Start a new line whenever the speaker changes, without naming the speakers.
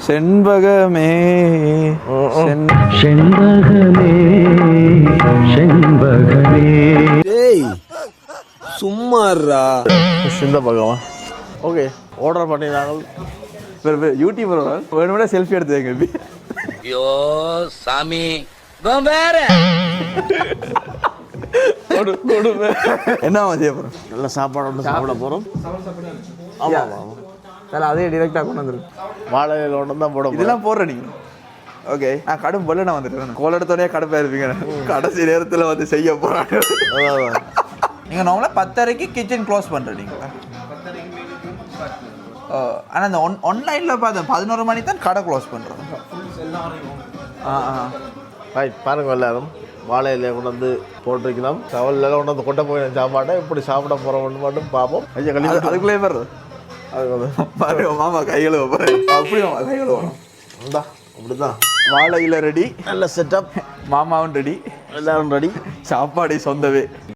செண்பகமே
செண்பகமே செண்பகமே
ஏய் சும்மாறா
இந்த பக்கமா ஓகே ஆர்டர் பண்ணி நாங்கள்
யூடியூபர் வேணும்னா செல்ஃபி எடுத்து வைங்க.
ஐயோ சாமி வேற
என்ன செய்ய போகிறோம்?
நல்ல சாப்பாடு ஒன்று சாப்பிட போகிறோம். ஆமாம் ஆமாம்
அதே டிரெக்டாக கொண்டு வந்துருக்கு.
வாழையில் ஒன்று தான் போட
இதெல்லாம் போடுற நீங்கள். ஓகே நான் கடும் போல நான் வந்துட்டேன். கோல் எடுத்தோடனே கடுப்பாக இருப்பீங்க. கடைசி நேரத்தில் வந்து செய்ய போகிறாங்க. நீங்கள் நார்மலாக 10:30 கிச்சன் க்ளோஸ் பண்ணுறீங்க. ஆனால் இந்த ஆன்லைனில் பார்த்து 11 மணி தான் கடை க்ளோஸ் பண்ணுறோம்.
ரைட் பாருங்கள் எல்லாரும் வாழையில கொண்டு வந்து போட்டிருக்கலாம். கவலில் கொண்டு வந்து கொட்ட போய் சாப்பாடை எப்படி சாப்பிட போகிறோம்னு மட்டும் பார்ப்போம். ஐயா கழிவு
அதுக்குள்ளே வர்றது
அதுக்கு வந்து
பாருங்க மாமா கையில் அப்படி கையில் வரும்.
இந்தா அப்படி தான்
வாழையில் ரெடி,
நல்ல செட்டப்,
மாமாவும் ரெடி,
எல்லாரும் ரெடி,
சாப்பாடு சொந்தவே.